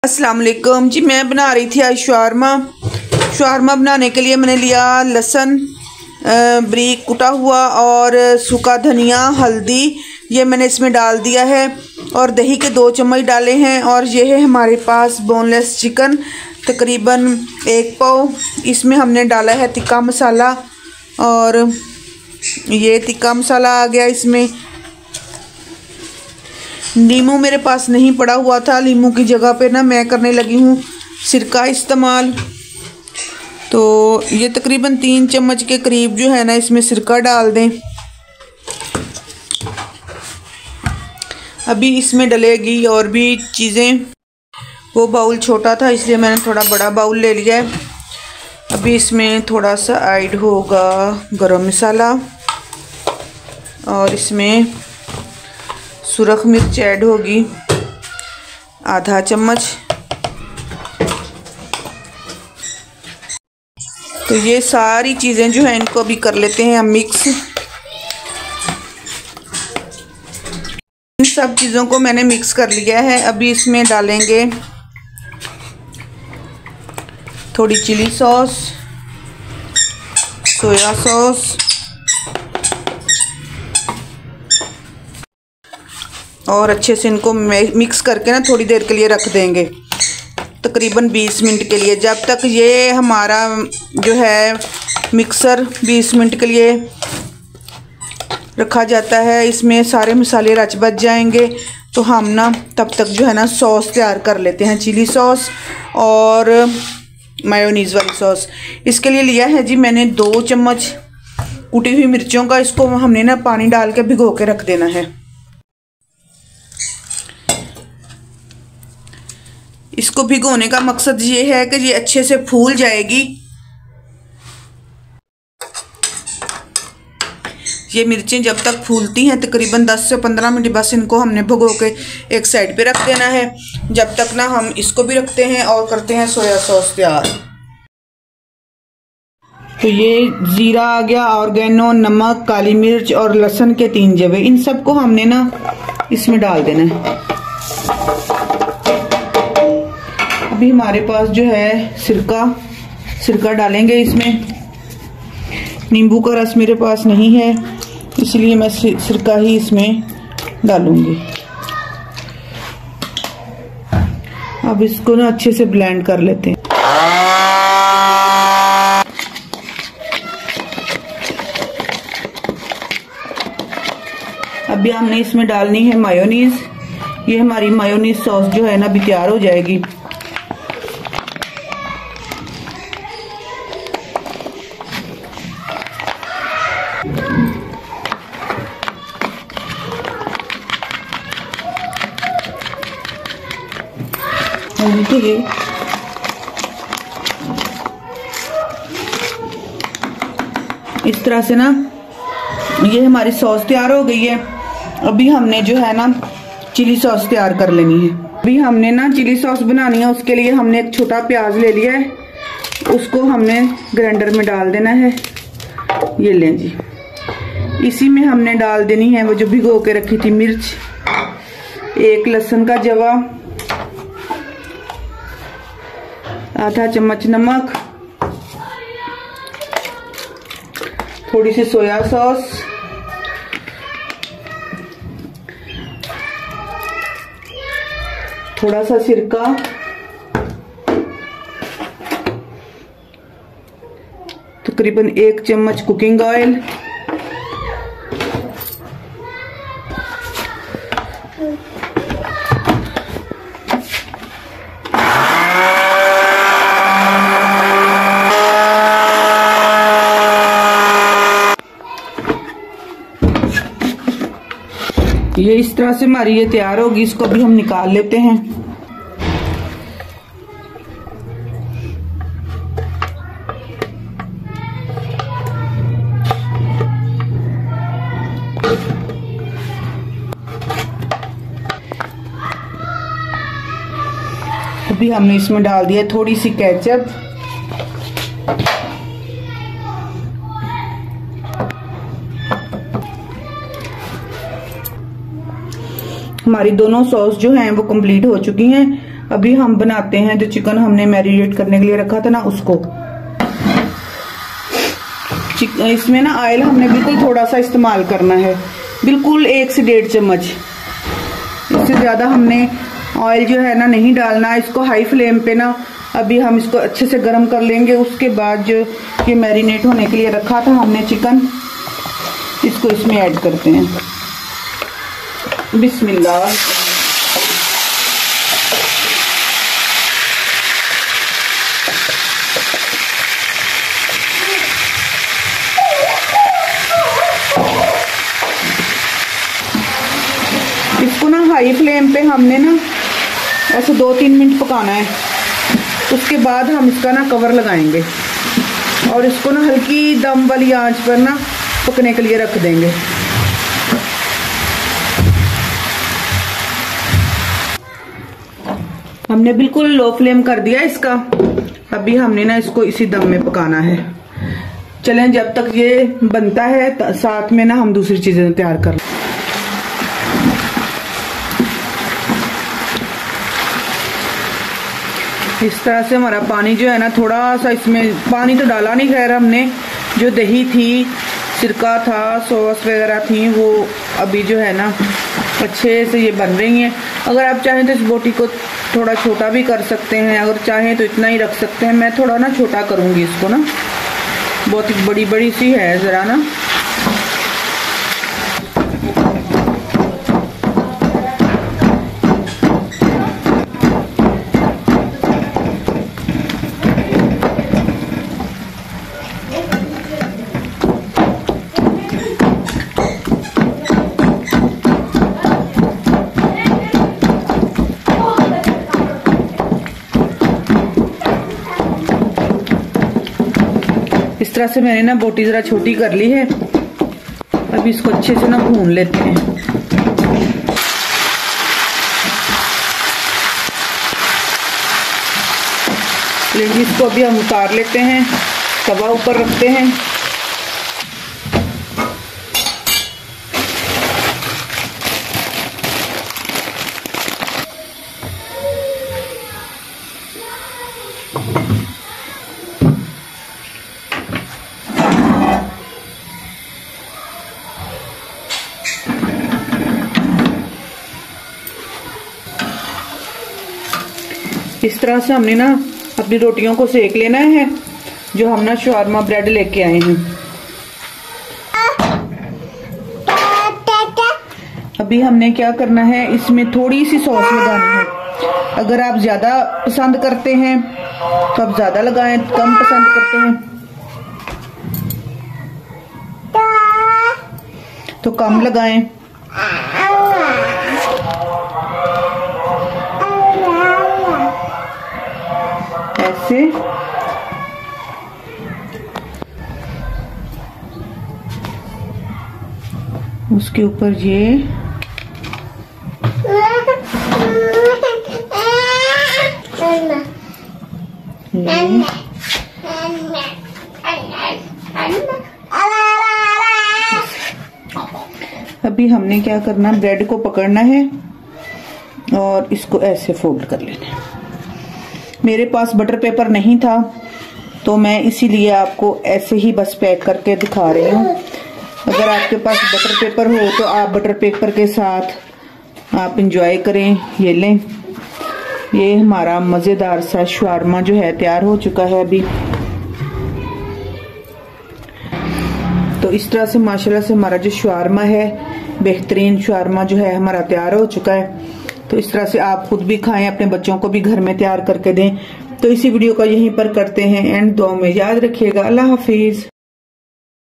अस्सलाम वालेकुम जी। मैं बना रही थी आज शवारमा बनाने के लिए मैंने लिया लहसुन बारीक कुटा हुआ और सूखा धनिया, हल्दी, ये मैंने इसमें डाल दिया है और दही के 2 चम्मच डाले हैं। और ये है हमारे पास बोनलेस चिकन, तकरीबन 1 पाव। इसमें हमने डाला है तिक्का मसाला और ये तिक्का मसाला आ गया। इसमें नींबू मेरे पास नहीं पड़ा हुआ था, नींबू की जगह पे ना मैं करने लगी हूँ सिरका इस्तेमाल। तो ये तकरीबन 3 चम्मच के करीब जो है ना इसमें सिरका डाल दें। अभी इसमें डलेगी और भी चीज़ें। वो बाउल छोटा था इसलिए मैंने थोड़ा बड़ा बाउल ले लिया है। अभी इसमें थोड़ा सा ऐड होगा गरम मसाला और इसमें सुरख मिर्च ऐड होगी आधा चम्मच। तो ये सारी चीज़ें जो है इनको अभी कर लेते हैं हम मिक्स। इन सब चीज़ों को मैंने मिक्स कर लिया है। अभी इसमें डालेंगे थोड़ी चिली सॉस, सोया सॉस और अच्छे से इनको मिक्स करके ना थोड़ी देर के लिए रख देंगे, तकरीबन 20 मिनट के लिए। जब तक ये हमारा जो है मिक्सर 20 मिनट के लिए रखा जाता है, इसमें सारे मसाले रच बच जाएंगे। तो हम ना तब तक जो है ना सॉस तैयार कर लेते हैं, चिली सॉस और मायोनीज़ वाली सॉस। इसके लिए लिया है जी मैंने 2 चम्मच कुटी हुई मिर्चों का। इसको हमने ना पानी डाल के भिगो के रख देना है। इसको भिगोने का मकसद ये है कि ये अच्छे से फूल जाएगी। ये मिर्चें जब तक फूलती हैं तकरीबन 10 से 15 मिनट बस इनको हमने भिगो के एक साइड पे रख देना है। जब तक ना हम इसको भी रखते हैं और करते हैं सोया सॉस तैयार। तो ये ज़ीरा आ गया, ऑर्गेनो, नमक, काली मिर्च और लहसुन के 3 जवे। इन सबको हमने ना इसमें डाल देना है। अभी हमारे पास जो है सिरका डालेंगे इसमें। नींबू का रस मेरे पास नहीं है इसलिए मैं सिरका ही इसमें डालूंगी। अब इसको ना अच्छे से ब्लेंड कर लेते हैं। अभी हमने इसमें डालनी है मायोनीज। ये हमारी मायोनीज सॉस जो है ना अभी तैयार हो जाएगी। इस तरह से ना ये हमारी सॉस तैयार हो गई है। अभी हमने जो है ना चिली सॉस तैयार कर लेनी है। अभी हमने ना चिली सॉस बनानी है। उसके लिए हमने एक छोटा प्याज ले लिया है, उसको हमने ग्राइंडर में डाल देना है। ये लें जी। इसी में हमने डाल देनी है वो जो भिगो के रखी थी मिर्च, 1 लहसुन का जवा, आधा चम्मच नमक, थोड़ी सी सोया सॉस, थोड़ा सा सिरका, तकरीबन 1 चम्मच कुकिंग ऑयल, ये इस तरह से हमारी ये तैयार होगी। इसको भी हम निकाल लेते हैं। अभी हमने इसमें डाल दिया थोड़ी सी केचप, हमारी दोनों सॉस जो हैं वो कंप्लीट हो चुकी हैं। अभी हम बनाते हैं जो चिकन हमने मैरिनेट करने के लिए रखा था ना उसको। इसमें ना ऑयल हमने बिल्कुल थोड़ा सा इस्तेमाल करना है, बिल्कुल 1 से 1.5 चम्मच। इससे ज्यादा हमने ऑयल जो है ना नहीं डालना। इसको हाई फ्लेम पे ना अभी हम इसको अच्छे से गर्म कर लेंगे। उसके बाद जो ये मैरिनेट होने के लिए रखा था हमने चिकन, इसको इसमें ऐड करते हैं। बिस्मिल्लाह। इसको ना हाई फ्लेम पे हमने ना ऐसे 2-3 मिनट पकाना है। उसके बाद हम इसका ना कवर लगाएंगे और इसको ना हल्की दम वाली आंच पर ना पकने के लिए रख देंगे। हमने बिल्कुल लो फ्लेम कर दिया इसका। अभी हमने ना इसको इसी दम में पकाना है। चलें, जब तक ये बनता है साथ में ना हम दूसरी चीजें तैयार कर लें। इस तरह से हमारा पानी जो है ना थोड़ा सा, इसमें पानी तो डाला नहीं, खैर हमने जो दही थी, सिरका था, सॉस वगैरह थी, वो अभी जो है ना अच्छे से ये बन रही हैं। अगर आप चाहें तो इस बोटी को थोड़ा छोटा भी कर सकते हैं, अगर चाहें तो इतना ही रख सकते हैं। मैं थोड़ा ना छोटा करूंगी इसको ना, बहुत बड़ी बड़ी सी है जरा ना। इस तरह से मैंने ना बोटी जरा छोटी कर ली है। अभी इसको अच्छे से ना भून लेते हैं। लेकिन इसको अभी हम उतार लेते हैं, तवा ऊपर रखते हैं। इस तरह से हमने ना अपनी रोटियों को सेक लेना है, जो हम ना शवारमा ब्रेड लेके आए हैं। अभी हमने क्या करना है, इसमें थोड़ी सी सॉस लगानी है। अगर आप ज्यादा पसंद करते हैं तो आप ज्यादा लगाएं, कम पसंद करते हैं तो कम लगाएं। ऐसे उसके ऊपर ये अभी हमने क्या करना, ब्रेड को पकड़ना है और इसको ऐसे फोल्ड कर लेना है। मेरे पास बटर पेपर नहीं था तो मैं इसीलिए आपको ऐसे ही बस पैक करके दिखा रही हूँ। अगर आपके पास बटर पेपर हो तो आप बटर पेपर के साथ आप इंजॉय करें। ये लें, ये हमारा मज़ेदार सा शवारमा जो है तैयार हो चुका है अभी। तो इस तरह से माशाल्लाह से हमारा जो शवारमा है, बेहतरीन शवारमा जो है हमारा तैयार हो चुका है। तो इस तरह से आप खुद भी खाएं, अपने बच्चों को भी घर में तैयार करके दें। तो इसी वीडियो का यहीं पर करते हैं एंड। दुआ में याद रखिएगा। अल्लाह हाफिज।